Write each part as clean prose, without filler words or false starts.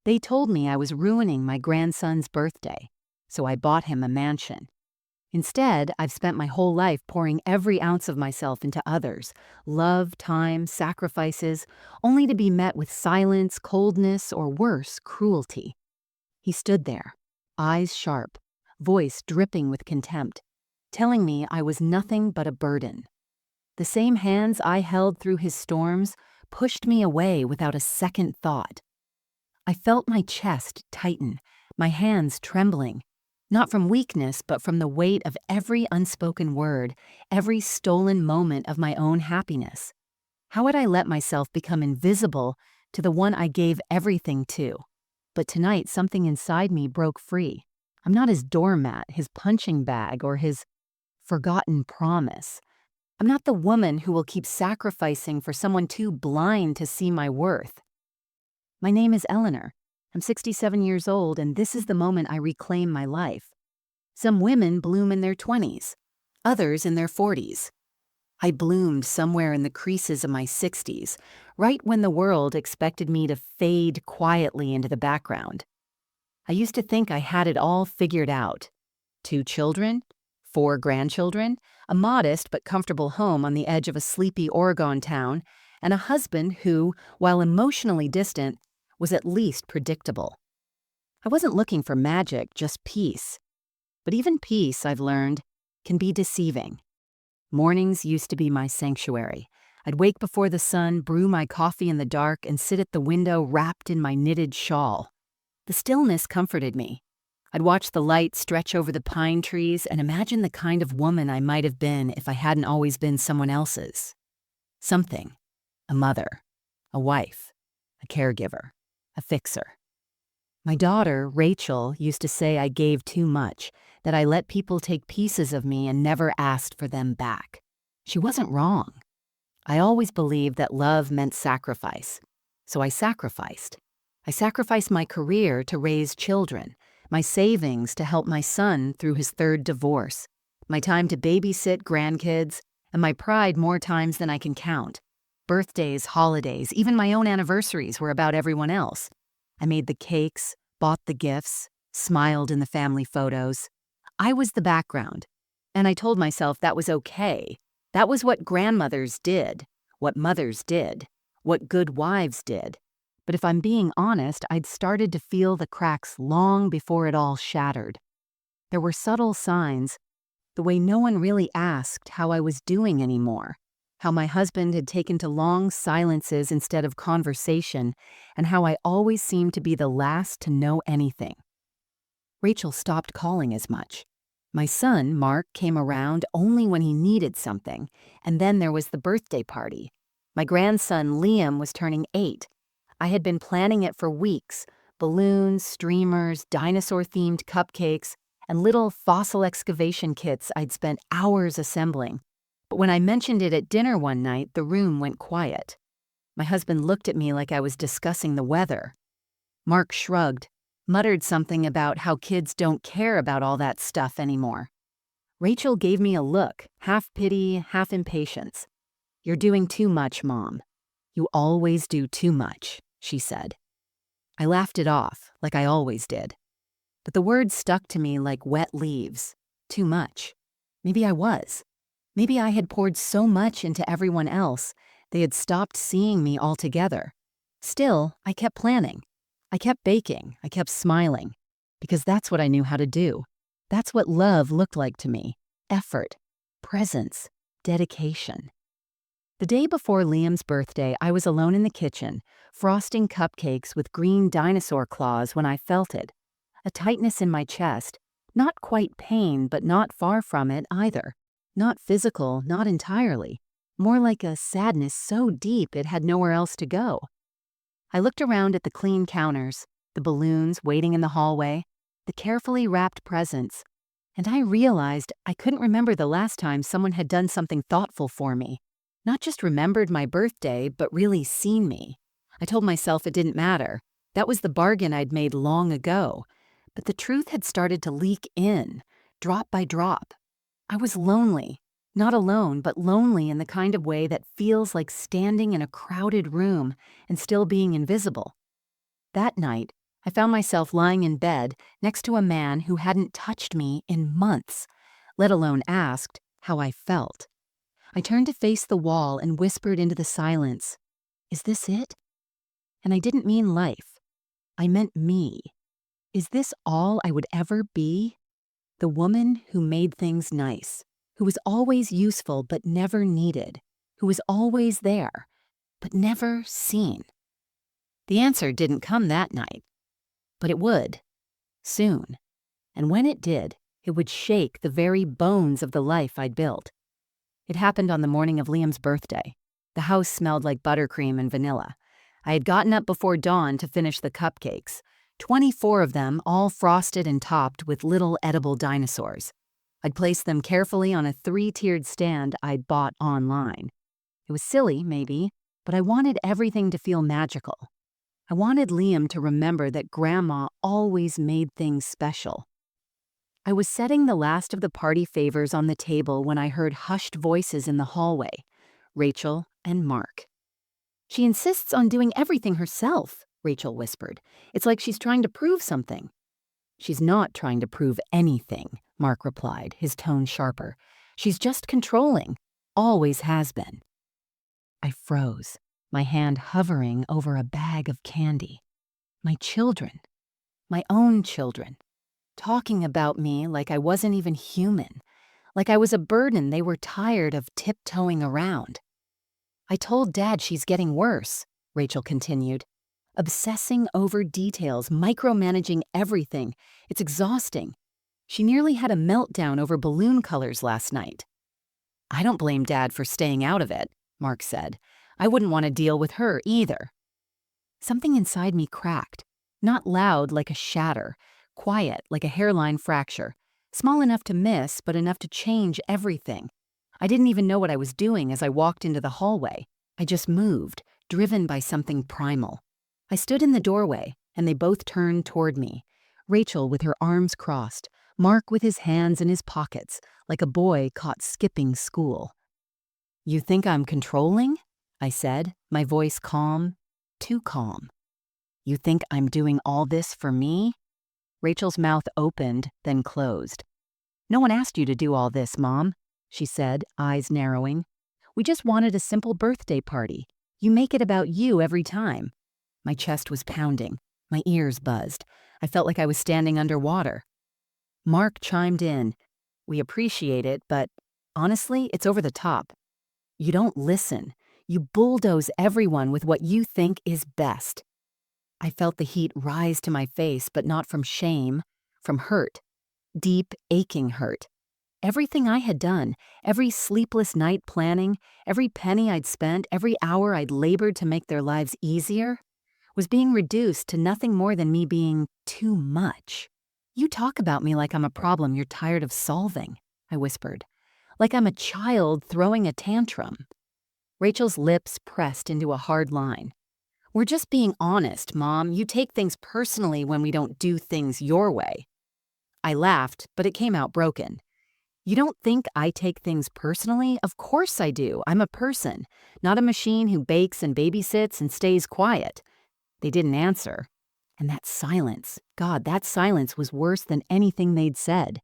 They told me I was ruining my grandson's birthday, so I bought him a mansion. Instead, I've spent my whole life pouring every ounce of myself into others, love, time, sacrifices, only to be met with silence, coldness, or worse, cruelty. He stood there, eyes sharp, voice dripping with contempt, telling me I was nothing but a burden. The same hands I held through his storms pushed me away without a second thought. I felt my chest tighten, my hands trembling, not from weakness, but from the weight of every unspoken word, every stolen moment of my own happiness. How had I let myself become invisible to the one I gave everything to? But tonight, something inside me broke free. I'm not his doormat, his punching bag, or his forgotten promise. I'm not the woman who will keep sacrificing for someone too blind to see my worth. My name is Eleanor. I'm 67 years old, and this is the moment I reclaim my life. Some women bloom in their 20s, others in their 40s. I bloomed somewhere in the creases of my 60s, right when the world expected me to fade quietly into the background. I used to think I had it all figured out. 2 children, 4 grandchildren, a modest but comfortable home on the edge of a sleepy Oregon town, and a husband who, while emotionally distant, was at least predictable. I wasn't looking for magic, just peace. But even peace, I've learned, can be deceiving. Mornings used to be my sanctuary. I'd wake before the sun, brew my coffee in the dark, and sit at the window wrapped in my knitted shawl. The stillness comforted me. I'd watch the light stretch over the pine trees and imagine the kind of woman I might have been if I hadn't always been someone else's. Something. A mother. A wife. A caregiver. A fixer. My daughter, Rachel, used to say I gave too much, that I let people take pieces of me and never asked for them back. She wasn't wrong. I always believed that love meant sacrifice. So I sacrificed. I sacrificed my career to raise children, my savings to help my son through his 3rd divorce, my time to babysit grandkids, and my pride more times than I can count. Birthdays, holidays, even my own anniversaries were about everyone else. I made the cakes, bought the gifts, smiled in the family photos. I was the background, and I told myself that was okay. That was what grandmothers did, what mothers did, what good wives did. But if I'm being honest, I'd started to feel the cracks long before it all shattered. There were subtle signs, the way no one really asked how I was doing anymore, how my husband had taken to long silences instead of conversation, and how I always seemed to be the last to know anything. Rachel stopped calling as much. My son, Mark, came around only when he needed something, and then there was the birthday party. My grandson, Liam, was turning 8. I had been planning it for weeks: balloons, streamers, dinosaur-themed cupcakes, and little fossil excavation kits I'd spent hours assembling. But when I mentioned it at dinner one night, the room went quiet. My husband looked at me like I was discussing the weather. Mark shrugged, muttered something about how kids don't care about all that stuff anymore. Rachel gave me a look, half pity, half impatience. "You're doing too much, Mom. You always do too much," she said. I laughed it off, like I always did. But the words stuck to me like wet leaves. Too much. Maybe I was. Maybe I had poured so much into everyone else, they had stopped seeing me altogether. Still, I kept planning. I kept baking. I kept smiling. Because that's what I knew how to do. That's what love looked like to me. Effort. Presence. Dedication. The day before Liam's birthday, I was alone in the kitchen, frosting cupcakes with green dinosaur claws when I felt it. A tightness in my chest. Not quite pain, but not far from it either. Not physical, not entirely. More like a sadness so deep it had nowhere else to go. I looked around at the clean counters, the balloons waiting in the hallway, the carefully wrapped presents, and I realized I couldn't remember the last time someone had done something thoughtful for me. Not just remembered my birthday, but really seen me. I told myself it didn't matter. That was the bargain I'd made long ago. But the truth had started to leak in, drop by drop. I was lonely. Not alone, but lonely in the kind of way that feels like standing in a crowded room and still being invisible. That night, I found myself lying in bed next to a man who hadn't touched me in months, let alone asked how I felt. I turned to face the wall and whispered into the silence, "Is this it?" And I didn't mean life. I meant me. Is this all I would ever be? The woman who made things nice, who was always useful but never needed, who was always there, but never seen. The answer didn't come that night, but it would, soon. And when it did, it would shake the very bones of the life I'd built. It happened on the morning of Liam's birthday. The house smelled like buttercream and vanilla. I had gotten up before dawn to finish the cupcakes, 24 of them, all frosted and topped with little edible dinosaurs. I'd placed them carefully on a 3-tiered stand I'd bought online. It was silly, maybe, but I wanted everything to feel magical. I wanted Liam to remember that Grandma always made things special. I was setting the last of the party favors on the table when I heard hushed voices in the hallway, Rachel and Mark. "She insists on doing everything herself," Rachel whispered. "It's like she's trying to prove something." "She's not trying to prove anything," Mark replied, his tone sharper. "She's just controlling. Always has been." I froze, my hand hovering over a bag of candy. My children, my own children, talking about me like I wasn't even human, like I was a burden they were tired of tiptoeing around. "I told Dad she's getting worse," Rachel continued. "Obsessing over details, micromanaging everything. It's exhausting. She nearly had a meltdown over balloon colors last night." "I don't blame Dad for staying out of it," Mark said. "I wouldn't want to deal with her either." Something inside me cracked, not loud like a shatter, quiet like a hairline fracture, small enough to miss but enough to change everything. I didn't even know what I was doing as I walked into the hallway. I just moved, driven by something primal. I stood in the doorway, and they both turned toward me. Rachel with her arms crossed, Mark with his hands in his pockets, like a boy caught skipping school. "You think I'm controlling?" I said, my voice calm, too calm. "You think I'm doing all this for me?" Rachel's mouth opened, then closed. "No one asked you to do all this, Mom," she said, eyes narrowing. "We just wanted a simple birthday party. You make it about you every time." My chest was pounding. My ears buzzed. I felt like I was standing underwater. Mark chimed in. "We appreciate it, but honestly, it's over the top. You don't listen. You bulldoze everyone with what you think is best." I felt the heat rise to my face, but not from shame, from hurt. Deep, aching hurt. Everything I had done, every sleepless night planning, every penny I'd spent, every hour I'd labored to make their lives easier, was being reduced to nothing more than me being too much. "You talk about me like I'm a problem you're tired of solving," I whispered. "Like I'm a child throwing a tantrum." Rachel's lips pressed into a hard line. "We're just being honest, Mom. You take things personally when we don't do things your way." I laughed, but it came out broken. "You don't think I take things personally? Of course I do. I'm a person, not a machine who bakes and babysits and stays quiet." They didn't answer. And that silence, God, that silence was worse than anything they'd said.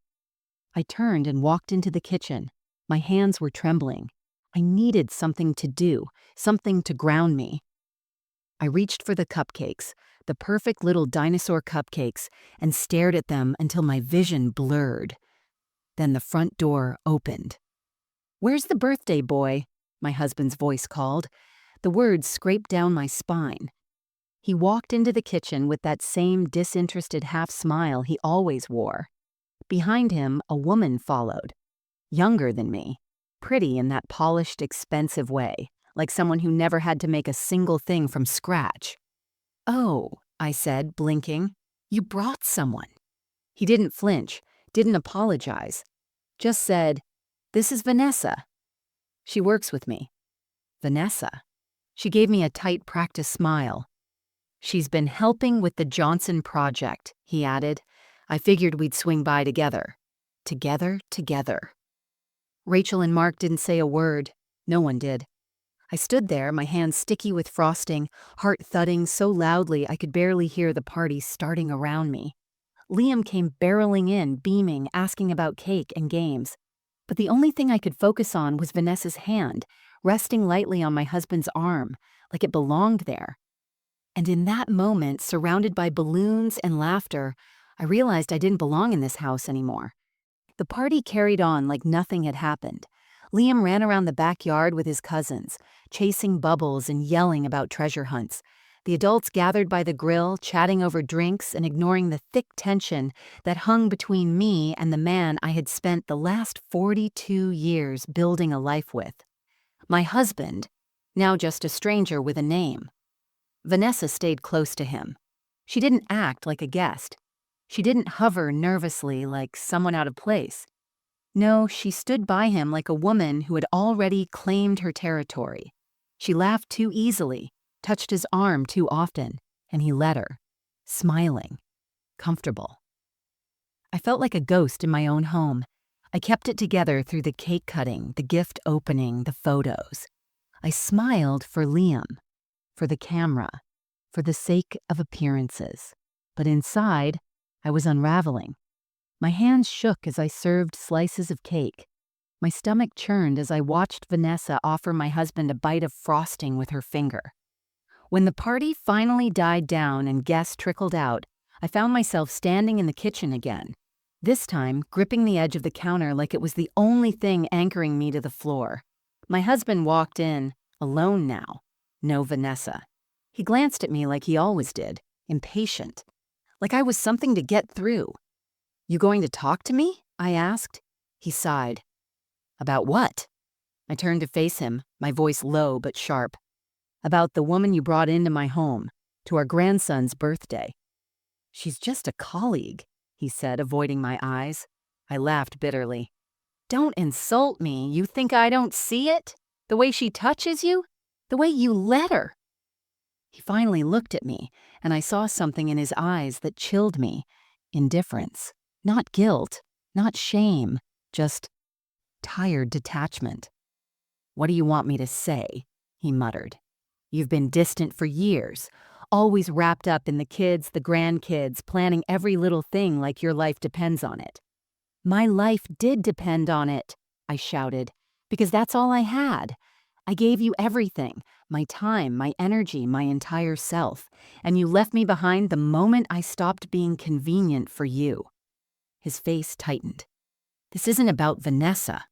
I turned and walked into the kitchen. My hands were trembling. I needed something to do, something to ground me. I reached for the cupcakes, the perfect little dinosaur cupcakes, and stared at them until my vision blurred. Then the front door opened. "Where's the birthday boy?" my husband's voice called. The words scraped down my spine. He walked into the kitchen with that same disinterested half-smile he always wore. Behind him, a woman followed. Younger than me. Pretty in that polished, expensive way, like someone who never had to make a single thing from scratch. "Oh," I said, blinking. "You brought someone." He didn't flinch, didn't apologize. Just said, "This is Vanessa. She works with me." Vanessa. She gave me a tight practice smile. "She's been helping with the Johnson project," he added. "I figured we'd swing by together." Together. Rachel and Mark didn't say a word. No one did. I stood there, my hands sticky with frosting, heart thudding so loudly I could barely hear the party starting around me. Liam came barreling in, beaming, asking about cake and games. But the only thing I could focus on was Vanessa's hand, resting lightly on my husband's arm, like it belonged there. And in that moment, surrounded by balloons and laughter, I realized I didn't belong in this house anymore. The party carried on like nothing had happened. Liam ran around the backyard with his cousins, chasing bubbles and yelling about treasure hunts. The adults gathered by the grill, chatting over drinks and ignoring the thick tension that hung between me and the man I had spent the last 42 years building a life with. My husband, now just a stranger with a name. Vanessa stayed close to him. She didn't act like a guest. She didn't hover nervously like someone out of place. No, she stood by him like a woman who had already claimed her territory. She laughed too easily, touched his arm too often, and he let her, smiling, comfortable. I felt like a ghost in my own home. I kept it together through the cake cutting, the gift opening, the photos. I smiled for Liam, for the camera, for the sake of appearances. But inside, I was unraveling. My hands shook as I served slices of cake. My stomach churned as I watched Vanessa offer my husband a bite of frosting with her finger. When the party finally died down and guests trickled out, I found myself standing in the kitchen again, this time gripping the edge of the counter like it was the only thing anchoring me to the floor. My husband walked in, alone now. No Vanessa. He glanced at me like he always did, impatient, like I was something to get through. "You going to talk to me?" I asked. He sighed. "About what?" I turned to face him, my voice low but sharp. "About the woman you brought into my home, to our grandson's birthday." "She's just a colleague," he said, avoiding my eyes. I laughed bitterly. "Don't insult me. You think I don't see it? The way she touches you? The way you let her?" He finally looked at me, and I saw something in his eyes that chilled me. Indifference. Not guilt, not shame, just tired detachment. "What do you want me to say?" he muttered. "You've been distant for years, always wrapped up in the kids, the grandkids, planning every little thing like your life depends on it." "My life did depend on it," I shouted, "because that's all I had. I gave you everything, my time, my energy, my entire self, and you left me behind the moment I stopped being convenient for you." His face tightened. "This isn't about Vanessa."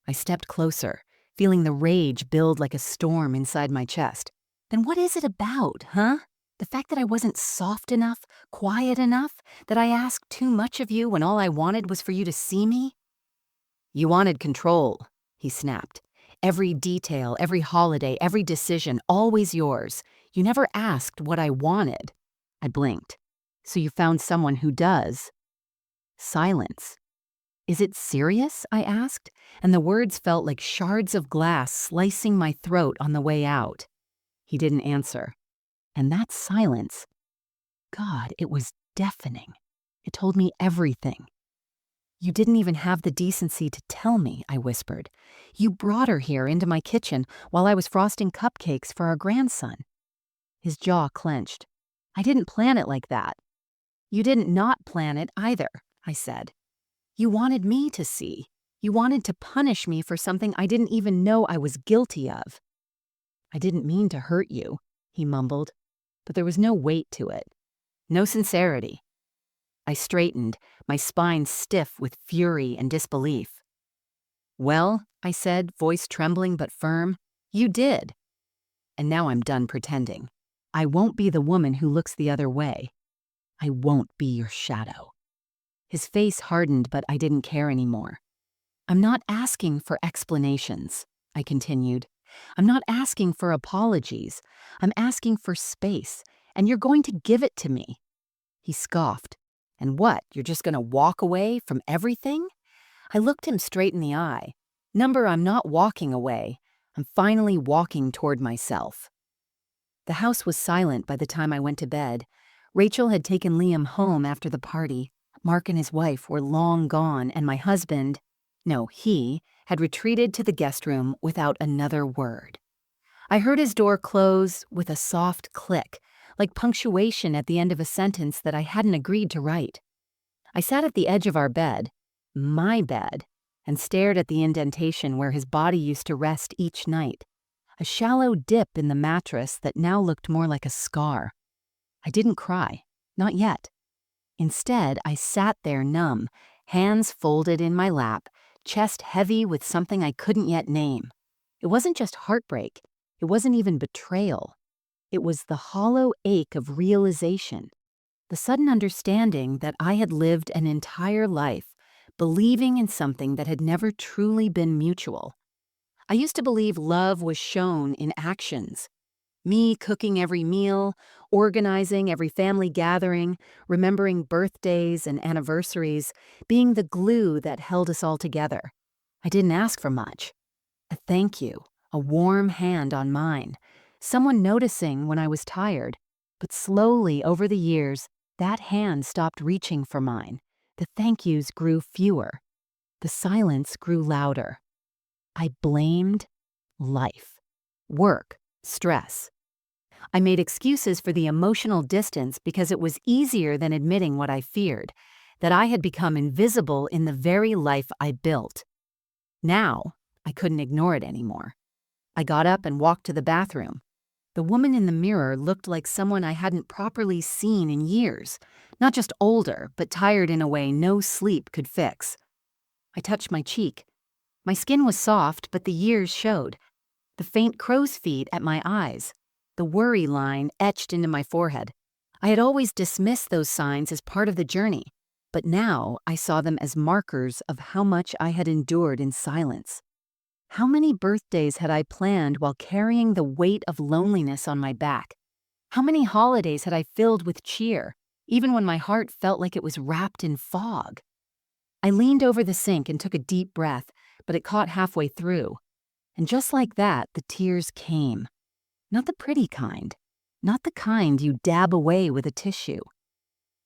I stepped closer, feeling the rage build like a storm inside my chest. "Then what is it about, huh? The fact that I wasn't soft enough, quiet enough, that I asked too much of you when all I wanted was for you to see me?" "You wanted control," he snapped. "Every detail, every holiday, every decision, always yours. You never asked what I wanted." I blinked. "So you found someone who does." Silence. "Is it serious?" I asked, and the words felt like shards of glass slicing my throat on the way out. He didn't answer. And that silence, God, it was deafening. It told me everything. "You didn't even have the decency to tell me," I whispered. "You brought her here into my kitchen while I was frosting cupcakes for our grandson." His jaw clenched. "I didn't plan it like that." "You didn't not plan it either," I said. "You wanted me to see. You wanted to punish me for something I didn't even know I was guilty of." "I didn't mean to hurt you," he mumbled, but there was no weight to it. No sincerity. I straightened, my spine stiff with fury and disbelief. "Well," I said, voice trembling but firm, "you did. And now I'm done pretending. I won't be the woman who looks the other way. I won't be your shadow." His face hardened, but I didn't care anymore. "I'm not asking for explanations," I continued. "I'm not asking for apologies. I'm asking for space, and you're going to give it to me." He scoffed. "And what, you're just going to walk away from everything?" I looked him straight in the eye. "Number, I'm not walking away. I'm finally walking toward myself." The house was silent by the time I went to bed. Rachel had taken Liam home after the party. Mark and his wife were long gone, and my husband, no, he, had retreated to the guest room without another word. I heard his door close with a soft click, like punctuation at the end of a sentence that I hadn't agreed to write. I sat at the edge of our bed, my bed, and stared at the indentation where his body used to rest each night, a shallow dip in the mattress that now looked more like a scar. I didn't cry, not yet. Instead, I sat there numb, hands folded in my lap, chest heavy with something I couldn't yet name. It wasn't just heartbreak. It wasn't even betrayal. It was the hollow ache of realization, the sudden understanding that I had lived an entire life believing in something that had never truly been mutual. I used to believe love was shown in actions. Me cooking every meal, organizing every family gathering, remembering birthdays and anniversaries, being the glue that held us all together. I didn't ask for much. A thank you, a warm hand on mine, someone noticing when I was tired. But slowly over the years, that hand stopped reaching for mine. The thank yous grew fewer. The silence grew louder. I blamed life, work, stress. I made excuses for the emotional distance because it was easier than admitting what I feared, that I had become invisible in the very life I built. Now, I couldn't ignore it anymore. I got up and walked to the bathroom. The woman in the mirror looked like someone I hadn't properly seen in years, not just older, but tired in a way no sleep could fix. I touched my cheek. My skin was soft, but the years showed. The faint crow's feet at my eyes, the worry line etched into my forehead. I had always dismissed those signs as part of the journey, but now I saw them as markers of how much I had endured in silence. How many birthdays had I planned while carrying the weight of loneliness on my back? How many holidays had I filled with cheer, even when my heart felt like it was wrapped in fog? I leaned over the sink and took a deep breath, but it caught halfway through. And just like that, the tears came. Not the pretty kind. Not the kind you dab away with a tissue.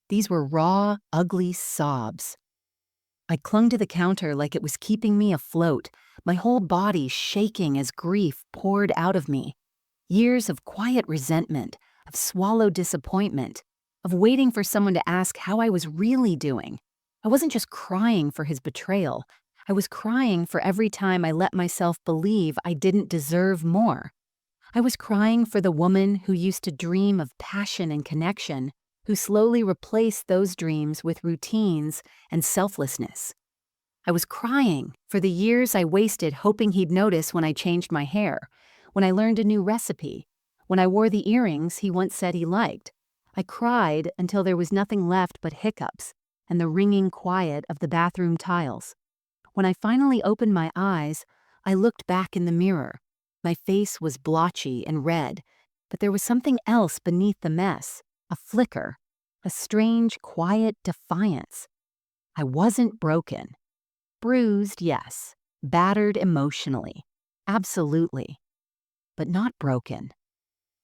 These were raw, ugly sobs. I clung to the counter like it was keeping me afloat, my whole body shaking as grief poured out of me. Years of quiet resentment, of swallowed disappointment, of waiting for someone to ask how I was really doing. I wasn't just crying for his betrayal. I was crying for every time I let myself believe I didn't deserve more. I was crying for the woman who used to dream of passion and connection, who slowly replaced those dreams with routines and selflessness. I was crying for the years I wasted hoping he'd notice when I changed my hair, when I learned a new recipe, when I wore the earrings he once said he liked. I cried until there was nothing left but hiccups and the ringing quiet of the bathroom tiles. When I finally opened my eyes, I looked back in the mirror. My face was blotchy and red, but there was something else beneath the mess, a flicker, a strange, quiet defiance. I wasn't broken. Bruised, yes. Battered emotionally. Absolutely. But not broken.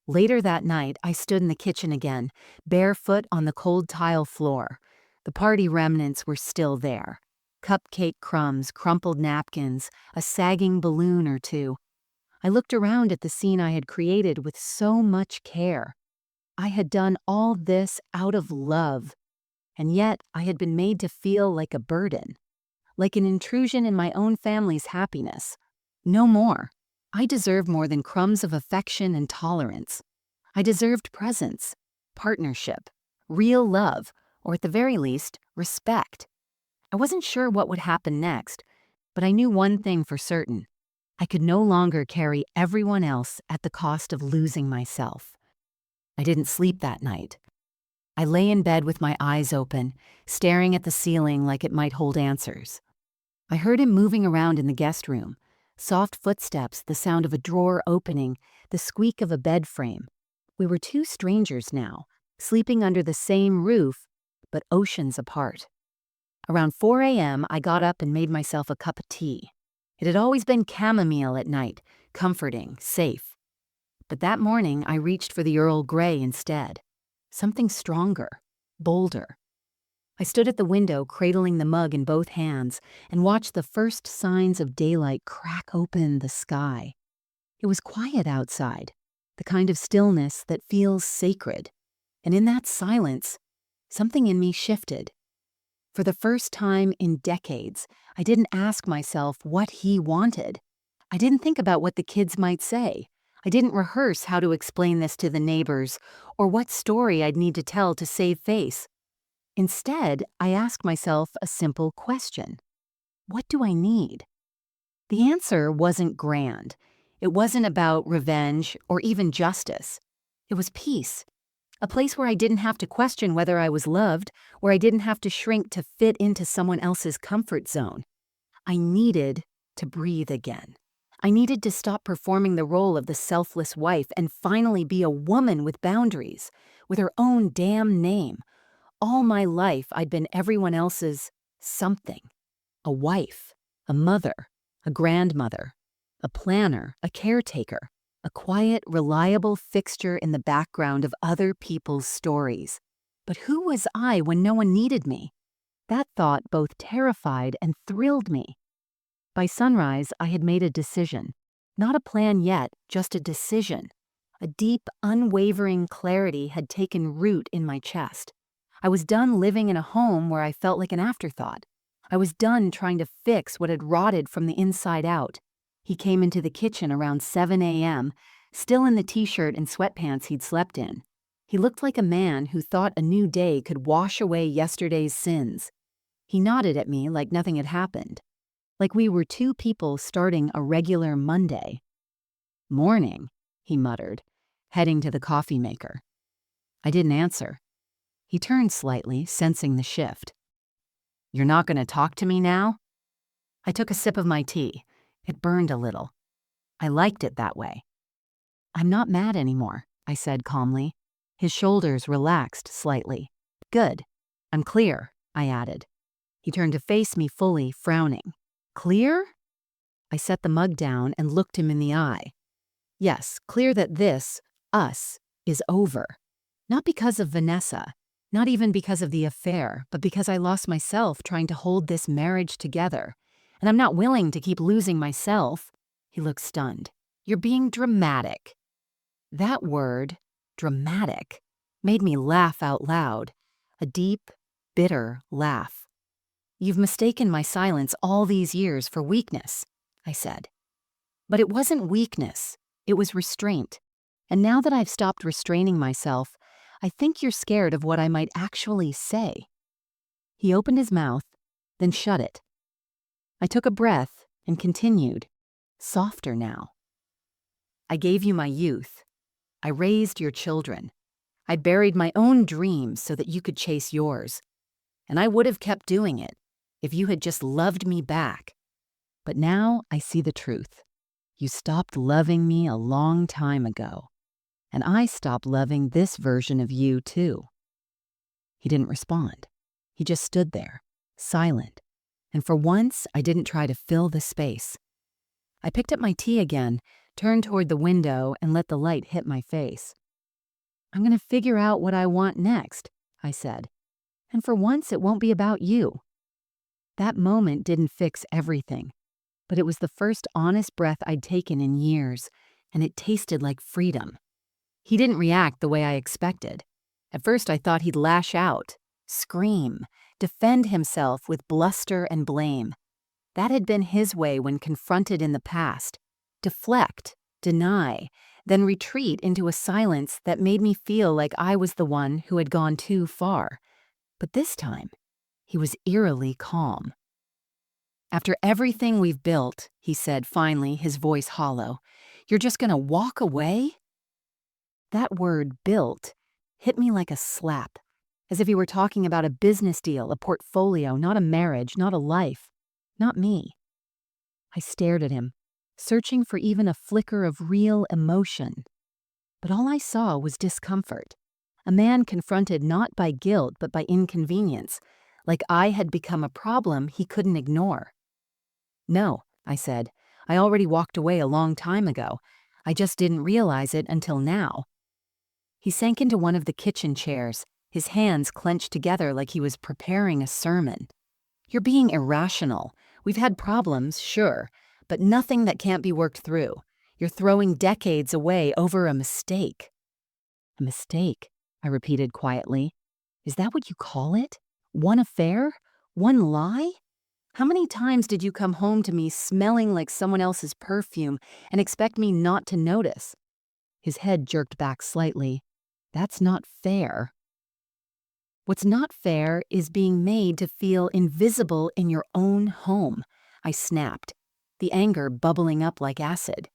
Later that night, I stood in the kitchen again, barefoot on the cold tile floor. The party remnants were still there. Cupcake crumbs, crumpled napkins, a sagging balloon or two. I looked around at the scene I had created with so much care. I had done all this out of love, and yet I had been made to feel like a burden, like an intrusion in my own family's happiness. No more. I deserved more than crumbs of affection and tolerance. I deserved presence, partnership, real love, or at the very least, respect. I wasn't sure what would happen next, but I knew one thing for certain. I could no longer carry everyone else at the cost of losing myself. I didn't sleep that night. I lay in bed with my eyes open, staring at the ceiling like it might hold answers. I heard him moving around in the guest room. Soft footsteps, the sound of a drawer opening, the squeak of a bed frame. We were two strangers now, sleeping under the same roof, but oceans apart. Around 4 a.m., I got up and made myself a cup of tea. It had always been chamomile at night, comforting, safe. But that morning, I reached for the Earl Grey instead. Something stronger, bolder. I stood at the window, cradling the mug in both hands, and watched the first signs of daylight crack open the sky. It was quiet outside, the kind of stillness that feels sacred. And in that silence, something in me shifted. For the first time in decades, I didn't ask myself what he wanted. I didn't think about what the kids might say. I didn't rehearse how to explain this to the neighbors or what story I'd need to tell to save face. Instead, I asked myself a simple question. What do I need? The answer wasn't grand. It wasn't about revenge or even justice. It was peace. A place where I didn't have to question whether I was loved, where I didn't have to shrink to fit into someone else's comfort zone. I needed to breathe again. I needed to stop performing the role of the selfless wife and finally be a woman with boundaries, with her own damn name. All my life, I'd been everyone else's something. A wife, a mother, a grandmother, a planner, a caretaker, a quiet, reliable fixture in the background of other people's stories. But who was I when no one needed me? That thought both terrified and thrilled me. By sunrise, I had made a decision. Not a plan yet, just a decision. A deep, unwavering clarity had taken root in my chest. I was done living in a home where I felt like an afterthought. I was done trying to fix what had rotted from the inside out. He came into the kitchen around 7 a.m., still in the t-shirt and sweatpants he'd slept in. He looked like a man who thought a new day could wash away yesterday's sins. He nodded at me like nothing had happened, like we were two people starting a regular Monday. "Morning," he muttered, heading to the coffee maker. I didn't answer. He turned slightly, sensing the shift. "You're not going to talk to me now?" I took a sip of my tea. It burned a little. I liked it that way. "I'm not mad anymore," I said calmly. His shoulders relaxed slightly. "Good. I'm clear," I added. He turned to face me fully, frowning. "Clear?" I set the mug down and looked him in the eye. "Yes, clear that this, us, is over. Not because of Vanessa, not even because of the affair, but because I lost myself trying to hold this marriage together. And I'm not willing to keep losing myself." He looked stunned. "You're being dramatic." That word, dramatic, made me laugh out loud. A deep, bitter laugh. "You've mistaken my silence all these years for weakness," I said. But it wasn't weakness. It was restraint. And now that I've stopped restraining myself, I think you're scared of what I might actually say. He opened his mouth, then shut it. I took a breath and continued, softer now. "I gave you my youth. I raised your children. I buried my own dreams so that you could chase yours. And I would have kept doing it if you had just loved me back. But now I see the truth. You stopped loving me a long time ago. And I stopped loving this version of you too." He didn't respond. He just stood there, silent. And for once, I didn't try to fill the space. I picked up my tea again, turned toward the window, and let the light hit my face. "I'm going to figure out what I want next," I said. "And for once, it won't be about you." That moment didn't fix everything, but it was the first honest breath I'd taken in years, and it tasted like freedom. He didn't react the way I expected. At first, I thought he'd lash out, scream, defend himself with bluster and blame. That had been his way when confronted in the past. Deflect, deny, then retreat into a silence that made me feel like I was the one who had gone too far. But this time, he was eerily calm. "After everything we've built," he said finally, his voice hollow, "you're just gonna walk away?" That word, built, hit me like a slap, as if he were talking about a business deal, a portfolio, not a marriage, not a life, not me. I stared at him, searching for even a flicker of real emotion. But all I saw was discomfort. A man confronted not by guilt but by inconvenience, like I had become a problem he couldn't ignore. "No," I said. "I already walked away a long time ago. I just didn't realize it until now." He sank into one of the kitchen chairs, his hands clenched together like he was preparing a sermon. "You're being irrational. We've had problems, sure, but nothing that can't be worked through. You're throwing decades away over a mistake." "A mistake," I repeated quietly. "Is that what you call it? One affair? One lie? How many times did you come home to me smelling like someone else's perfume and expect me not to notice?" His head jerked back slightly. "That's not fair." "What's not fair is being made to feel invisible in your own home," I snapped, the anger bubbling up like acid.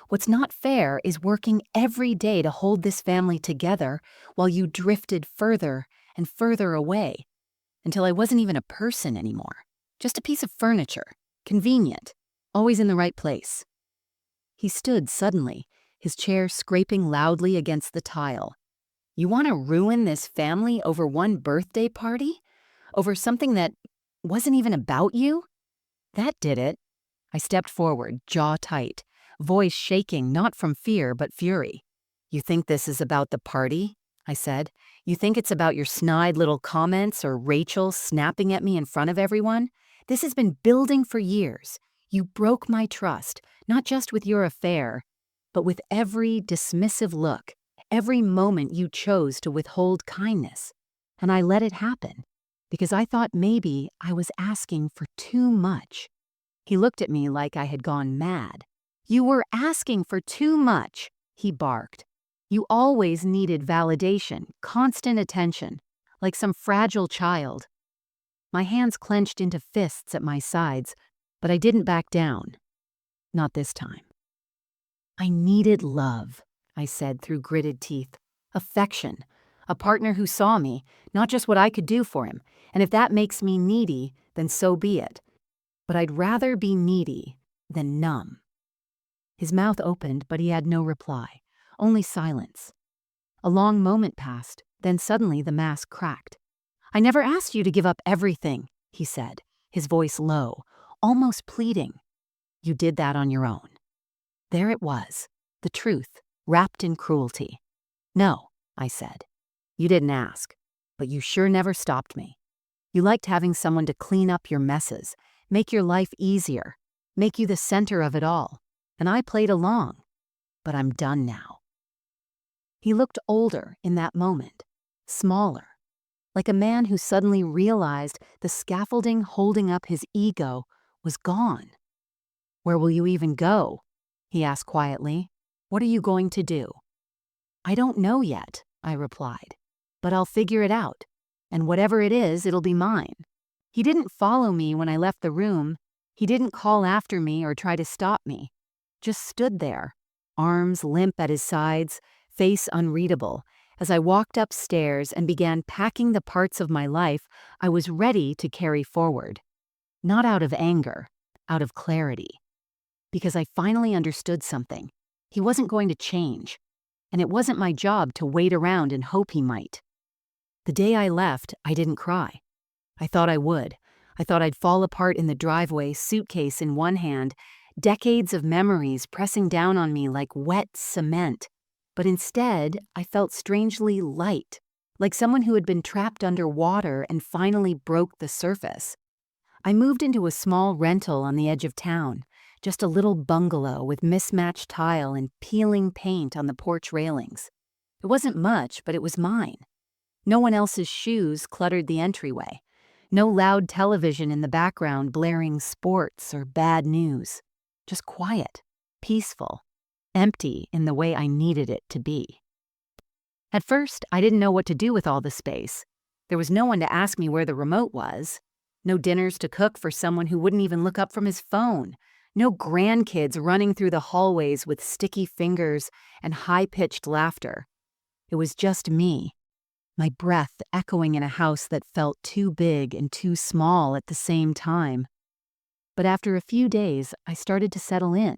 "What's not fair is working every day to hold this family together while you drifted further and further away until I wasn't even a person anymore. Just a piece of furniture, convenient, always in the right place." He stood suddenly, his chair scraping loudly against the tile. "You want to ruin this family over one birthday party? Over something that wasn't even about you? That did it." I stepped forward, jaw tight, voice shaking not from fear but fury. "You think this is about the party?" I said. "You think it's about your snide little comments or Rachel snapping at me in front of everyone? This has been building for years. You broke my trust, not just with your affair, but with every dismissive look, every moment you chose to withhold kindness. And I let it happen, because I thought maybe I was asking for too much." He looked at me like I had gone mad. "You were asking for too much," he barked. "You always needed validation, constant attention, like some fragile child." My hands clenched into fists at my sides, but I didn't back down. Not this time. "I needed love," I said through gritted teeth. "Affection. A partner who saw me, not just what I could do for him. And if that makes me needy, then so be it. But I'd rather be needy than numb." His mouth opened, but he had no reply, only silence. A long moment passed, then suddenly the mask cracked. "I never asked you to give up everything," he said, his voice low, almost pleading. "You did that on your own." There it was, the truth, wrapped in cruelty. "No," I said. "You didn't ask, but you sure never stopped me. You liked having someone to clean up your messes, make your life easier, make you the center of it all, and I played along. But I'm done now." He looked older in that moment, smaller, like a man who suddenly realized the scaffolding holding up his ego was gone. "Where will you even go?" he asked quietly. "What are you going to do?" "I don't know yet," I replied, "but I'll figure it out, and whatever it is, it'll be mine." He didn't follow me when I left the room. He didn't call after me or try to stop me. Just stood there, arms limp at his sides, face unreadable, as I walked upstairs and began packing the parts of my life I was ready to carry forward. Not out of anger, out of clarity. Because I finally understood something. He wasn't going to change, and it wasn't my job to wait around and hope he might. The day I left, I didn't cry. I thought I would. I thought I'd fall apart in the driveway, suitcase in one hand, decades of memories pressing down on me like wet cement. But instead, I felt strangely light, like someone who had been trapped under water and finally broke the surface. I moved into a small rental on the edge of town, just a little bungalow with mismatched tile and peeling paint on the porch railings. It wasn't much, but it was mine. No one else's shoes cluttered the entryway. No loud television in the background blaring sports or bad news. Just quiet, peaceful, empty in the way I needed it to be. At first, I didn't know what to do with all the space. There was no one to ask me where the remote was. No dinners to cook for someone who wouldn't even look up from his phone. No grandkids running through the hallways with sticky fingers and high-pitched laughter. It was just me. My breath echoing in a house that felt too big and too small at the same time. But after a few days, I started to settle in.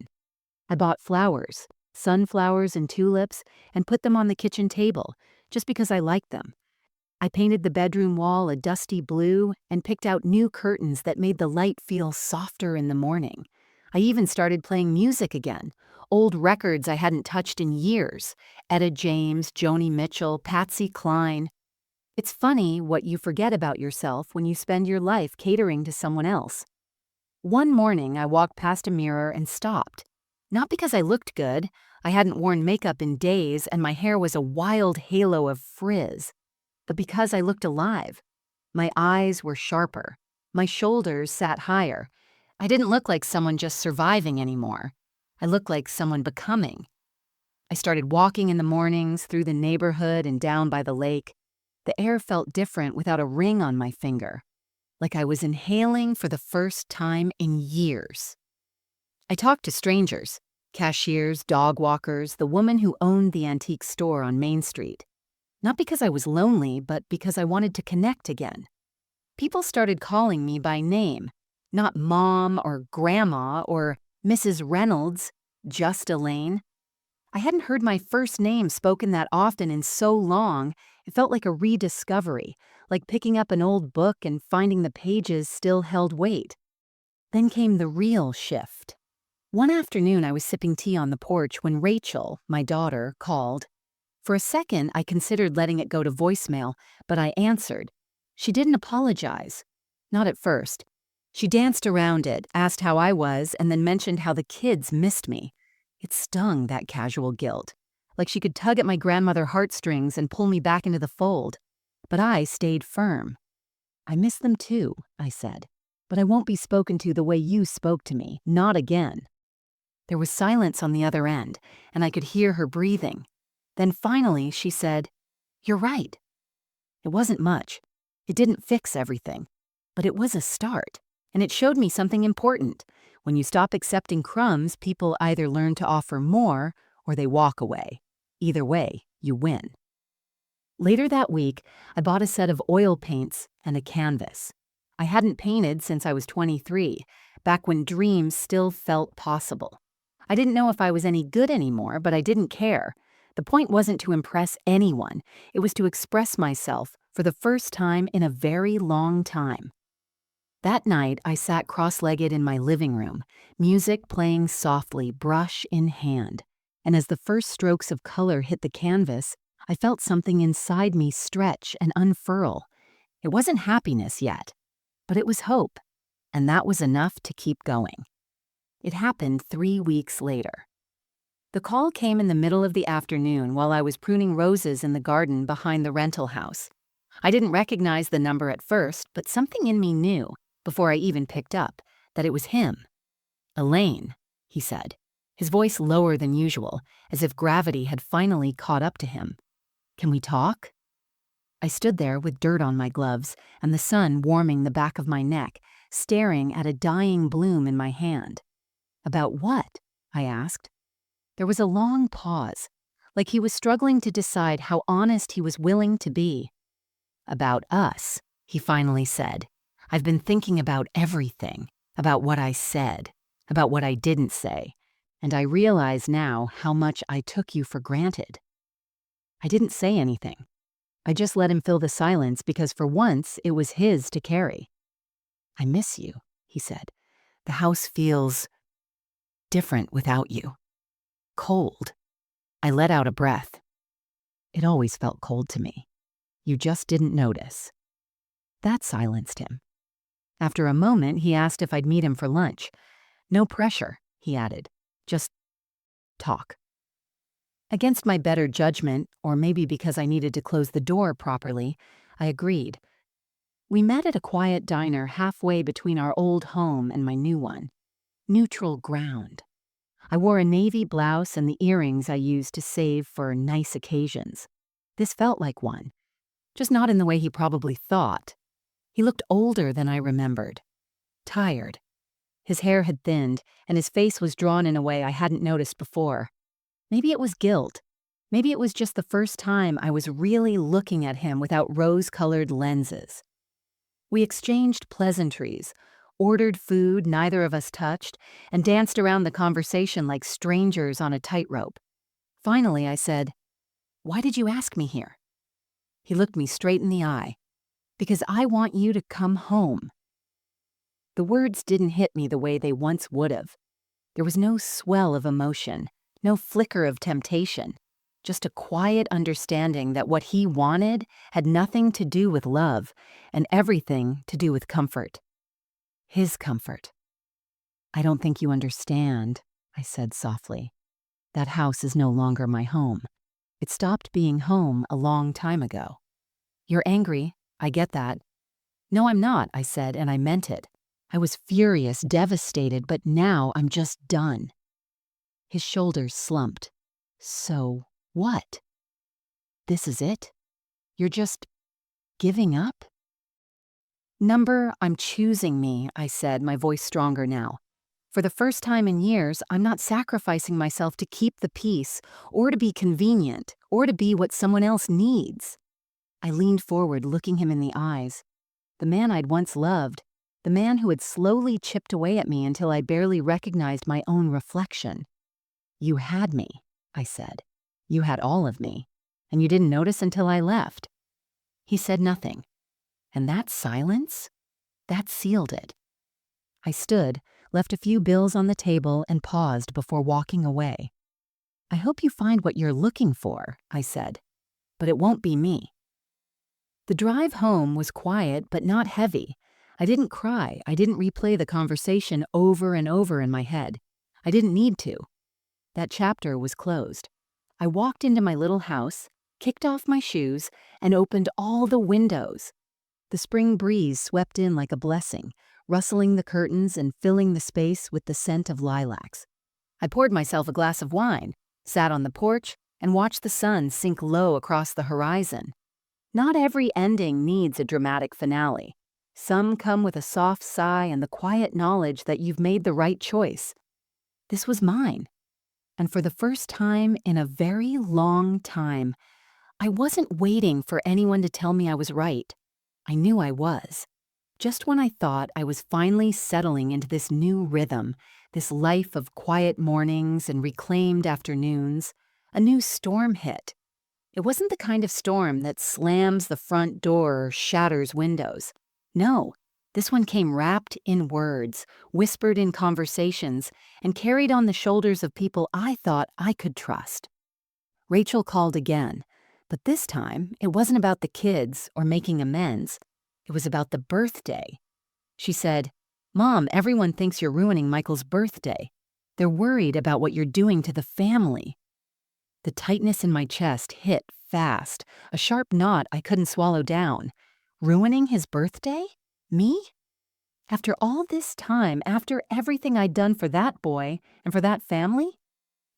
I bought flowers, sunflowers and tulips, and put them on the kitchen table, just because I liked them. I painted the bedroom wall a dusty blue and picked out new curtains that made the light feel softer in the morning. I even started playing music again, old records I hadn't touched in years. Etta James, Joni Mitchell, Patsy Cline. It's funny what you forget about yourself when you spend your life catering to someone else. One morning, I walked past a mirror and stopped. Not because I looked good, I hadn't worn makeup in days and my hair was a wild halo of frizz, but because I looked alive. My eyes were sharper. My shoulders sat higher. I didn't look like someone just surviving anymore. I looked like someone becoming. I started walking in the mornings through the neighborhood and down by the lake. The air felt different without a ring on my finger, like I was inhaling for the first time in years. I talked to strangers, cashiers, dog walkers, the woman who owned the antique store on Main Street. Not because I was lonely, but because I wanted to connect again. People started calling me by name, not Mom or Grandma or Mrs. Reynolds, just Elaine. I hadn't heard my first name spoken that often in so long, it felt like a rediscovery, like picking up an old book and finding the pages still held weight. Then came the real shift. One afternoon I was sipping tea on the porch when Rachel, my daughter, called. For a second I considered letting it go to voicemail, but I answered. She didn't apologize. Not at first. She danced around it, asked how I was, and then mentioned how the kids missed me. It stung, that casual guilt. Like she could tug at my grandmother heartstrings and pull me back into the fold. But I stayed firm. I miss them too, I said. But I won't be spoken to the way you spoke to me. Not again. There was silence on the other end, and I could hear her breathing. Then finally she said, "You're right." It wasn't much. It didn't fix everything. But it was a start, and it showed me something important. When you stop accepting crumbs, people either learn to offer more or they walk away. Either way, you win. Later that week, I bought a set of oil paints and a canvas. I hadn't painted since I was 23, back when dreams still felt possible. I didn't know if I was any good anymore, but I didn't care. The point wasn't to impress anyone. It was to express myself for the first time in a very long time. That night, I sat cross-legged in my living room, music playing softly, brush in hand. And as the first strokes of color hit the canvas, I felt something inside me stretch and unfurl. It wasn't happiness yet, but it was hope, and that was enough to keep going. It happened 3 weeks later. The call came in the middle of the afternoon while I was pruning roses in the garden behind the rental house. I didn't recognize the number at first, but something in me knew, before I even picked up, that it was him. "Elaine," he said, his voice lower than usual, as if gravity had finally caught up to him. "Can we talk?" I stood there with dirt on my gloves and the sun warming the back of my neck, staring at a dying bloom in my hand. "About what?" I asked. There was a long pause, like he was struggling to decide how honest he was willing to be. "About us," he finally said. "I've been thinking about everything, about what I said, about what I didn't say, and I realize now how much I took you for granted." I didn't say anything. I just let him fill the silence because for once it was his to carry. "I miss you," he said. "The house feels different without you. Cold." I let out a breath. It always felt cold to me. You just didn't notice. That silenced him. After a moment, he asked if I'd meet him for lunch. "No pressure," he added. "Just talk." Against my better judgment, or maybe because I needed to close the door properly, I agreed. We met at a quiet diner halfway between our old home and my new one. Neutral ground. I wore a navy blouse and the earrings I used to save for nice occasions. This felt like one, just not in the way he probably thought. He looked older than I remembered. Tired. His hair had thinned, and his face was drawn in a way I hadn't noticed before. Maybe it was guilt. Maybe it was just the first time I was really looking at him without rose-colored lenses. We exchanged pleasantries, ordered food neither of us touched, and danced around the conversation like strangers on a tightrope. Finally, I said, "Why did you ask me here?" He looked me straight in the eye. "Because I want you to come home." The words didn't hit me the way they once would have. There was no swell of emotion, no flicker of temptation, just a quiet understanding that what he wanted had nothing to do with love and everything to do with comfort. His comfort. "I don't think you understand," I said softly. That house is no longer my home. It stopped being home a long time ago. You're angry. I get that. No, I'm not, I said, and I meant it. I was furious, devastated, but now I'm just done. His shoulders slumped. So what? This is it? You're just giving up? Number, I'm choosing me, I said, my voice stronger now. For the first time in years, I'm not sacrificing myself to keep the peace, or to be convenient, or to be what someone else needs. I leaned forward, looking him in the eyes. The man I'd once loved, the man who had slowly chipped away at me until I barely recognized my own reflection. You had me, I said. You had all of me, and you didn't notice until I left. He said nothing. And that silence? That sealed it. I stood, left a few bills on the table, and paused before walking away. I hope you find what you're looking for, I said, but it won't be me. The drive home was quiet but not heavy. I didn't cry. I didn't replay the conversation over and over in my head. I didn't need to. That chapter was closed. I walked into my little house, kicked off my shoes, and opened all the windows. The spring breeze swept in like a blessing, rustling the curtains and filling the space with the scent of lilacs. I poured myself a glass of wine, sat on the porch, and watched the sun sink low across the horizon. Not every ending needs a dramatic finale. Some come with a soft sigh and the quiet knowledge that you've made the right choice. This was mine. And for the first time in a very long time, I wasn't waiting for anyone to tell me I was right. I knew I was. Just when I thought I was finally settling into this new rhythm, this life of quiet mornings and reclaimed afternoons, a new storm hit. It wasn't the kind of storm that slams the front door or shatters windows. No, this one came wrapped in words, whispered in conversations, and carried on the shoulders of people I thought I could trust. Rachel called again, but this time it wasn't about the kids or making amends. It was about the birthday. She said, "Mom, everyone thinks you're ruining Michael's birthday. They're worried about what you're doing to the family." The tightness in my chest hit fast, a sharp knot I couldn't swallow down. Ruining his birthday? Me? After all this time, after everything I'd done for that boy and for that family?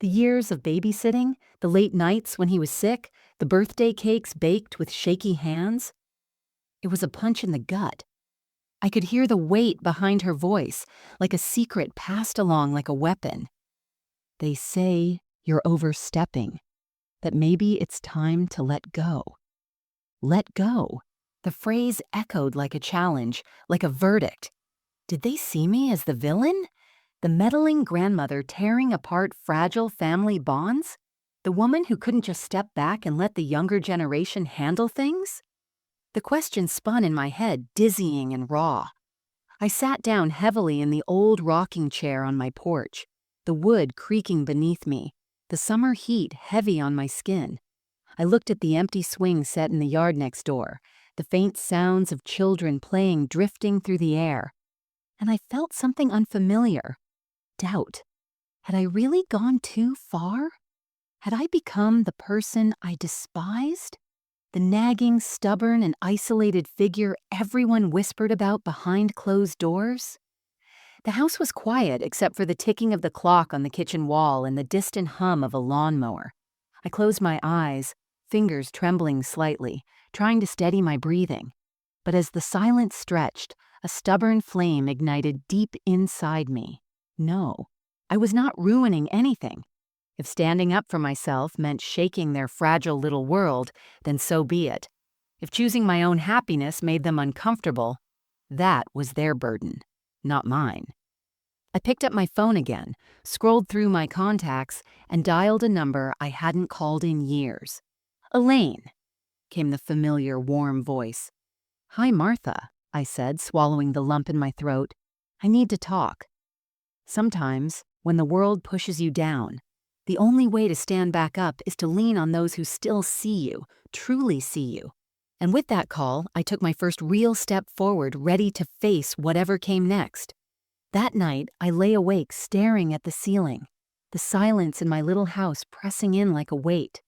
The years of babysitting, the late nights when he was sick, the birthday cakes baked with shaky hands? It was a punch in the gut. I could hear the weight behind her voice, like a secret passed along like a weapon. They say you're overstepping, that maybe it's time to let go. Let go. The phrase echoed like a challenge, like a verdict. Did they see me as the villain? The meddling grandmother tearing apart fragile family bonds? The woman who couldn't just step back and let the younger generation handle things? The question spun in my head, dizzying and raw. I sat down heavily in the old rocking chair on my porch, the wood creaking beneath me, the summer heat heavy on my skin. I looked at the empty swing set in the yard next door, the faint sounds of children playing drifting through the air, and I felt something unfamiliar. Doubt. Had I really gone too far? Had I become the person I despised? The nagging, stubborn, and isolated figure everyone whispered about behind closed doors? The house was quiet except for the ticking of the clock on the kitchen wall and the distant hum of a lawnmower. I closed my eyes, fingers trembling slightly, trying to steady my breathing. But as the silence stretched, a stubborn flame ignited deep inside me. No, I was not ruining anything. If standing up for myself meant shaking their fragile little world, then so be it. If choosing my own happiness made them uncomfortable, that was their burden, not mine. I picked up my phone again, scrolled through my contacts, and dialed a number I hadn't called in years. "Elaine," came the familiar, warm voice. "Hi, Martha," I said, swallowing the lump in my throat. "I need to talk." Sometimes, when the world pushes you down, the only way to stand back up is to lean on those who still see you, truly see you. And with that call, I took my first real step forward, ready to face whatever came next. That night, I lay awake staring at the ceiling. The silence in my little house pressing in like a weight.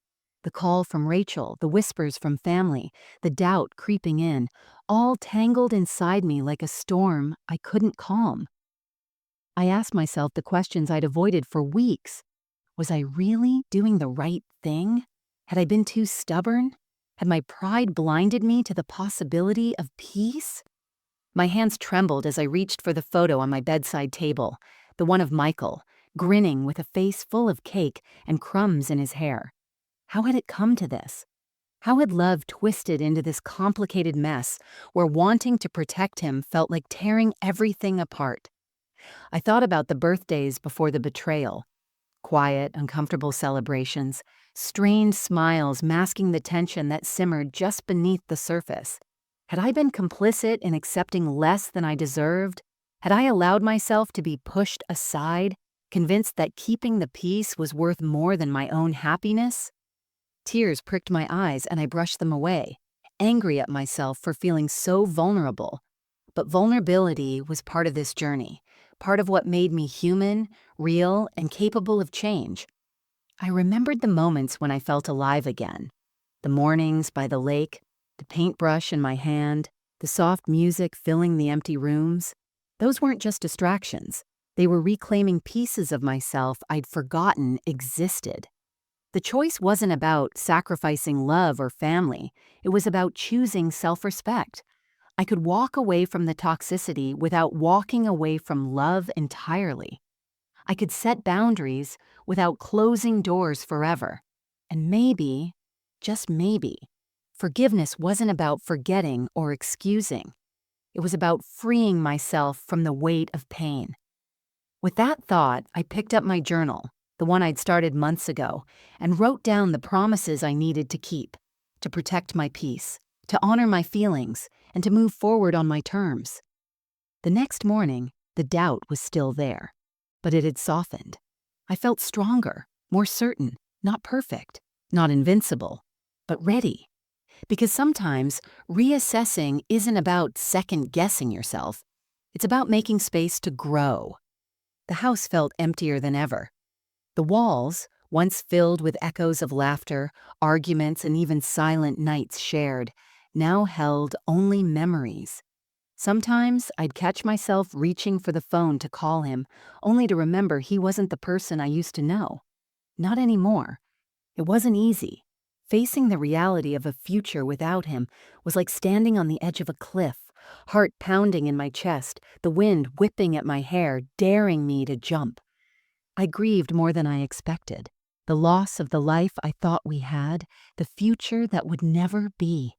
The call from Rachel, the whispers from family, the doubt creeping in, all tangled inside me like a storm I couldn't calm. I asked myself the questions I'd avoided for weeks. Was I really doing the right thing? Had I been too stubborn? Had my pride blinded me to the possibility of peace? My hands trembled as I reached for the photo on my bedside table, the one of Michael, grinning with a face full of cake and crumbs in his hair. How had it come to this? How had love twisted into this complicated mess where wanting to protect him felt like tearing everything apart? I thought about the birthdays before the betrayal. Quiet, uncomfortable celebrations, strained smiles masking the tension that simmered just beneath the surface. Had I been complicit in accepting less than I deserved? Had I allowed myself to be pushed aside, convinced that keeping the peace was worth more than my own happiness? Tears pricked my eyes and I brushed them away, angry at myself for feeling so vulnerable. But vulnerability was part of this journey, part of what made me human, real, and capable of change. I remembered the moments when I felt alive again. The mornings by the lake, the paintbrush in my hand, the soft music filling the empty rooms. Those weren't just distractions. They were reclaiming pieces of myself I'd forgotten existed. The choice wasn't about sacrificing love or family. It was about choosing self-respect. I could walk away from the toxicity without walking away from love entirely. I could set boundaries without closing doors forever. And maybe, just maybe, forgiveness wasn't about forgetting or excusing. It was about freeing myself from the weight of pain. With that thought, I picked up my journal, the one I'd started months ago, and wrote down the promises I needed to keep, to protect my peace, to honor my feelings, and to move forward on my terms. The next morning, the doubt was still there, but it had softened. I felt stronger, more certain, not perfect, not invincible, but ready. Because sometimes reassessing isn't about second-guessing yourself. It's about making space to grow. The house felt emptier than ever. The walls, once filled with echoes of laughter, arguments, and even silent nights shared, now held only memories. Sometimes I'd catch myself reaching for the phone to call him, only to remember he wasn't the person I used to know. Not anymore. It wasn't easy. Facing the reality of a future without him was like standing on the edge of a cliff, heart pounding in my chest, the wind whipping at my hair, daring me to jump. I grieved more than I expected. The loss of the life I thought we had, the future that would never be.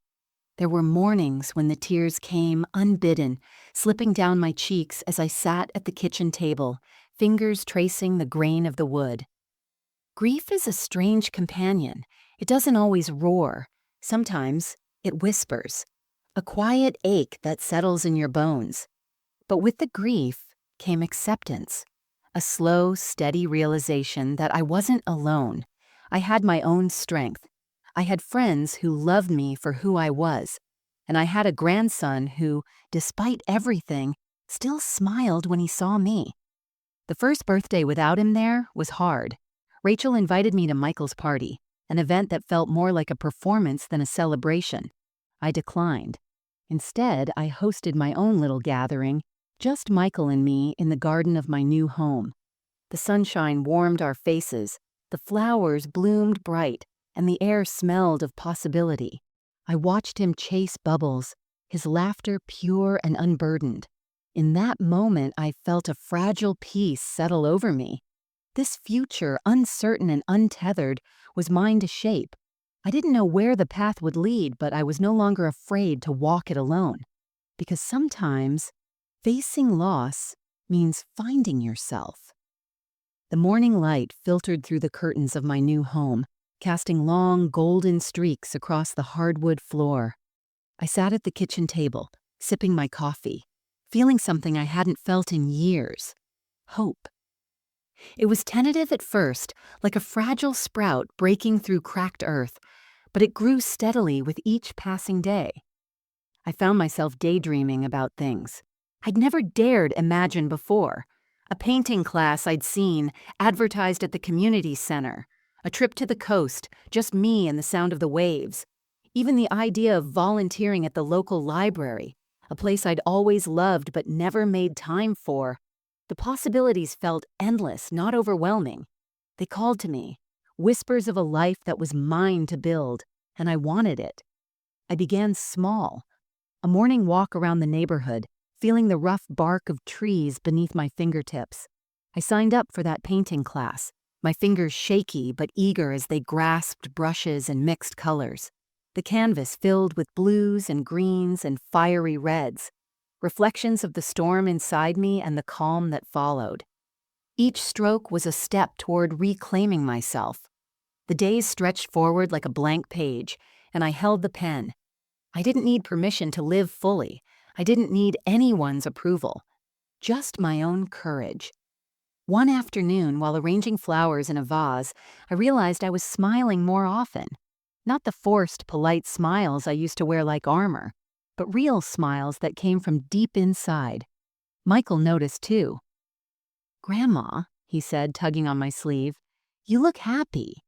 There were mornings when the tears came unbidden, slipping down my cheeks as I sat at the kitchen table, fingers tracing the grain of the wood. Grief is a strange companion. It doesn't always roar. Sometimes it whispers, a quiet ache that settles in your bones. But with the grief came acceptance, a slow, steady realization that I wasn't alone. I had my own strength. I had friends who loved me for who I was, and I had a grandson who, despite everything, still smiled when he saw me. The first birthday without him there was hard. Rachel invited me to Michael's party, an event that felt more like a performance than a celebration. I declined. Instead, I hosted my own little gathering, just Michael and me in the garden of my new home. The sunshine warmed our faces, the flowers bloomed bright, and the air smelled of possibility. I watched him chase bubbles, his laughter pure and unburdened. In that moment, I felt a fragile peace settle over me. This future, uncertain and untethered, was mine to shape. I didn't know where the path would lead, but I was no longer afraid to walk it alone. Because sometimes, facing loss means finding yourself. The morning light filtered through the curtains of my new home, casting long, golden streaks across the hardwood floor. I sat at the kitchen table, sipping my coffee, feeling something I hadn't felt in years: hope. It was tentative at first, like a fragile sprout breaking through cracked earth, but it grew steadily with each passing day. I found myself daydreaming about things I'd never dared imagine before. A painting class I'd seen advertised at the community center, a trip to the coast, just me and the sound of the waves. Even the idea of volunteering at the local library, a place I'd always loved but never made time for. The possibilities felt endless, not overwhelming. They called to me, whispers of a life that was mine to build, and I wanted it. I began small, a morning walk around the neighborhood, feeling the rough bark of trees beneath my fingertips. I signed up for that painting class, my fingers shaky but eager as they grasped brushes and mixed colors. The canvas filled with blues and greens and fiery reds, reflections of the storm inside me and the calm that followed. Each stroke was a step toward reclaiming myself. The days stretched forward like a blank page, and I held the pen. I didn't need permission to live fully. I didn't need anyone's approval, just my own courage. One afternoon, while arranging flowers in a vase, I realized I was smiling more often. Not the forced, polite smiles I used to wear like armor, but real smiles that came from deep inside. Michael noticed too. "Grandma," he said, tugging on my sleeve, "you look happy."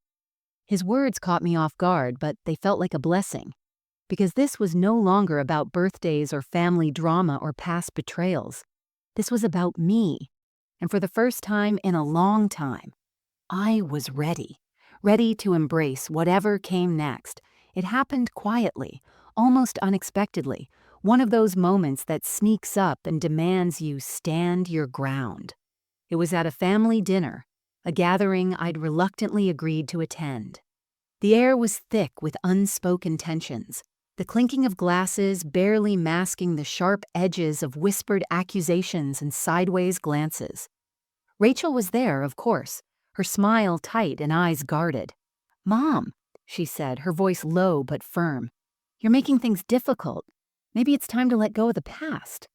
His words caught me off guard, but they felt like a blessing, because this was no longer about birthdays or family drama or past betrayals. This was about me, and for the first time in a long time, I was ready to embrace whatever came next. It happened quietly, almost unexpectedly, one of those moments that sneaks up and demands you stand your ground. It was at a family dinner, a gathering I'd reluctantly agreed to attend. The air was thick with unspoken tensions, the clinking of glasses barely masking the sharp edges of whispered accusations and sideways glances. Rachel was there, of course, her smile tight and eyes guarded. "Mom," she said, her voice low but firm, "you're making things difficult. Maybe it's time to let go of the past."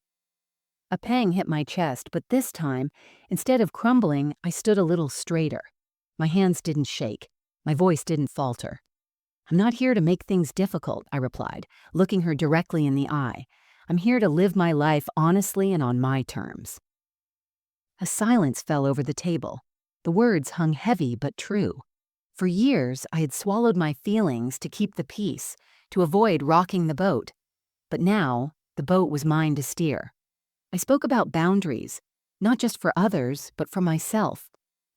A pang hit my chest, but this time, instead of crumbling, I stood a little straighter. My hands didn't shake. My voice didn't falter. "I'm not here to make things difficult," I replied, looking her directly in the eye. "I'm here to live my life honestly and on my terms." A silence fell over the table. The words hung heavy but true. For years, I had swallowed my feelings to keep the peace, to avoid rocking the boat. But now, the boat was mine to steer. I spoke about boundaries, not just for others, but for myself,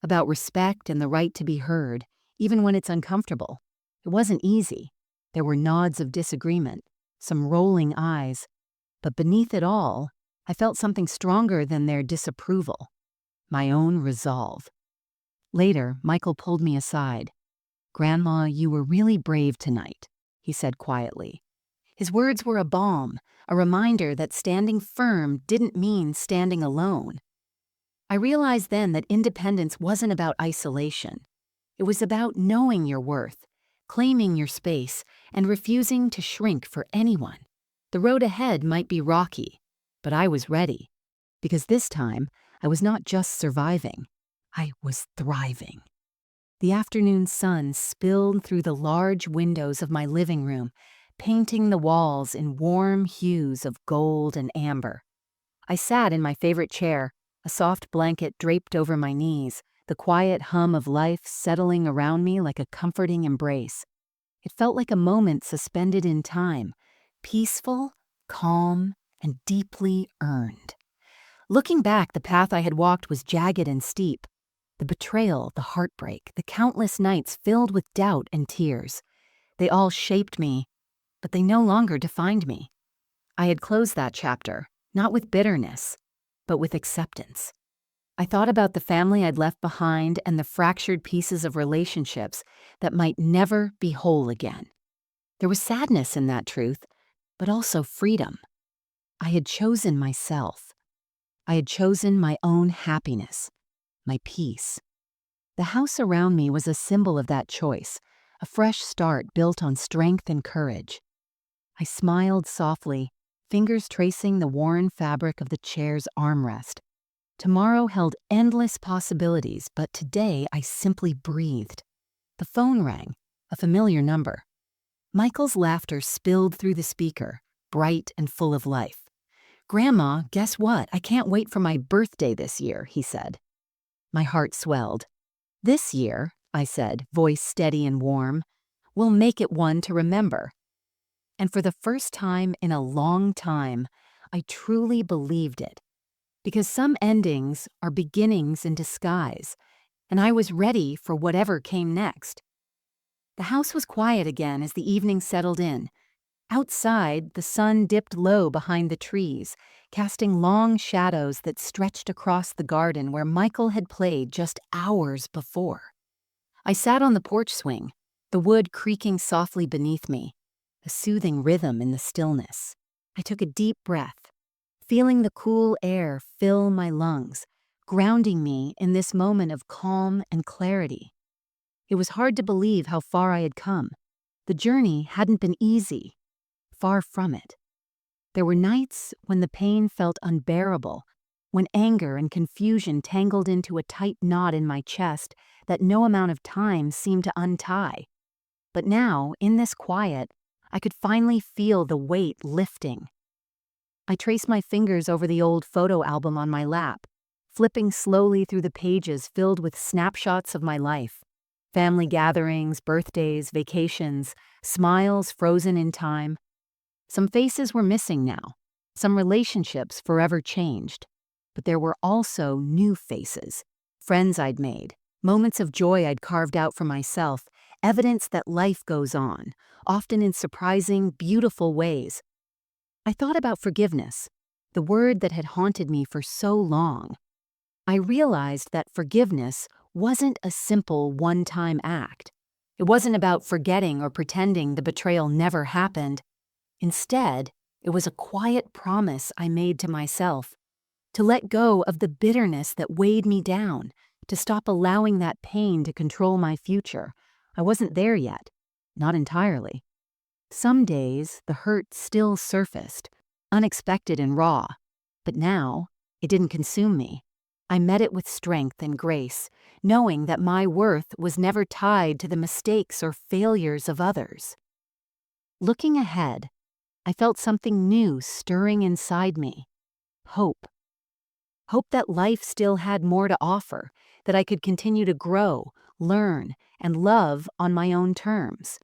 about respect and the right to be heard, even when it's uncomfortable. It wasn't easy. There were nods of disagreement, some rolling eyes, but beneath it all, I felt something stronger than their disapproval, my own resolve. Later, Michael pulled me aside. "Grandma, you were really brave tonight," he said quietly. His words were a balm, a reminder that standing firm didn't mean standing alone. I realized then that independence wasn't about isolation. It was about knowing your worth, claiming your space, and refusing to shrink for anyone. The road ahead might be rocky, but I was ready, because this time I was not just surviving, I was thriving. The afternoon sun spilled through the large windows of my living room, painting the walls in warm hues of gold and amber. I sat in my favorite chair, a soft blanket draped over my knees, the quiet hum of life settling around me like a comforting embrace. It felt like a moment suspended in time, peaceful, calm, and deeply earned. Looking back, the path I had walked was jagged and steep. The betrayal, the heartbreak, the countless nights filled with doubt and tears. They all shaped me, but they no longer defined me. I had closed that chapter, not with bitterness, but with acceptance. I thought about the family I'd left behind and the fractured pieces of relationships that might never be whole again. There was sadness in that truth, but also freedom. I had chosen myself. I had chosen my own happiness, my peace. The house around me was a symbol of that choice, a fresh start built on strength and courage. I smiled softly, fingers tracing the worn fabric of the chair's armrest. Tomorrow held endless possibilities, but today I simply breathed. The phone rang, a familiar number. Michael's laughter spilled through the speaker, bright and full of life. "Grandma, guess what? I can't wait for my birthday this year," he said. My heart swelled. "This year," I said, voice steady and warm, "we'll make it one to remember." And for the first time in a long time, I truly believed it. Because some endings are beginnings in disguise, and I was ready for whatever came next. The house was quiet again as the evening settled in. Outside, the sun dipped low behind the trees, casting long shadows that stretched across the garden where Michael had played just hours before. I sat on the porch swing, the wood creaking softly beneath me, a soothing rhythm in the stillness. I took a deep breath, feeling the cool air fill my lungs, grounding me in this moment of calm and clarity. It was hard to believe how far I had come. The journey hadn't been easy. Far from it. There were nights when the pain felt unbearable, when anger and confusion tangled into a tight knot in my chest that no amount of time seemed to untie. But now, in this quiet, I could finally feel the weight lifting. I traced my fingers over the old photo album on my lap, flipping slowly through the pages filled with snapshots of my life. Family gatherings, birthdays, vacations, smiles frozen in time. Some faces were missing now, some relationships forever changed. But there were also new faces, friends I'd made, moments of joy I'd carved out for myself, evidence that life goes on, often in surprising, beautiful ways. I thought about forgiveness, the word that had haunted me for so long. I realized that forgiveness wasn't a simple one-time act. It wasn't about forgetting or pretending the betrayal never happened. Instead, it was a quiet promise I made to myself, to let go of the bitterness that weighed me down, to stop allowing that pain to control my future. I wasn't there yet, not entirely. Some days, the hurt still surfaced, unexpected and raw, but now, it didn't consume me. I met it with strength and grace, knowing that my worth was never tied to the mistakes or failures of others. Looking ahead, I felt something new stirring inside me. Hope. Hope that life still had more to offer, that I could continue to grow, learn, and love on my own terms.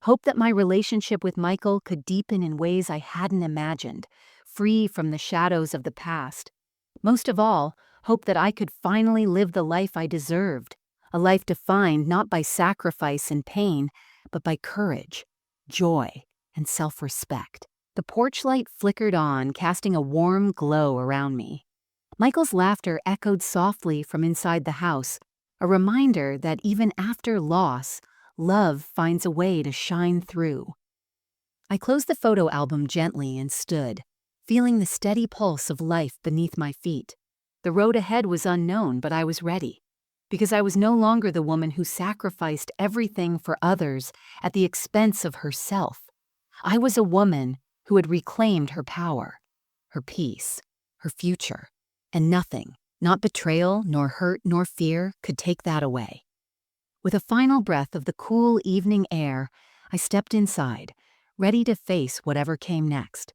Hope that my relationship with Michael could deepen in ways I hadn't imagined, free from the shadows of the past. Most of all, hope that I could finally live the life I deserved, a life defined not by sacrifice and pain, but by courage, joy, and self-respect. The porch light flickered on, casting a warm glow around me. Michael's laughter echoed softly from inside the house, a reminder that even after loss, love finds a way to shine through. I closed the photo album gently and stood, feeling the steady pulse of life beneath my feet. The road ahead was unknown, but I was ready, because I was no longer the woman who sacrificed everything for others at the expense of herself. I was a woman who had reclaimed her power, her peace, her future, and nothing, not betrayal, nor hurt, nor fear, could take that away. With a final breath of the cool evening air, I stepped inside, ready to face whatever came next.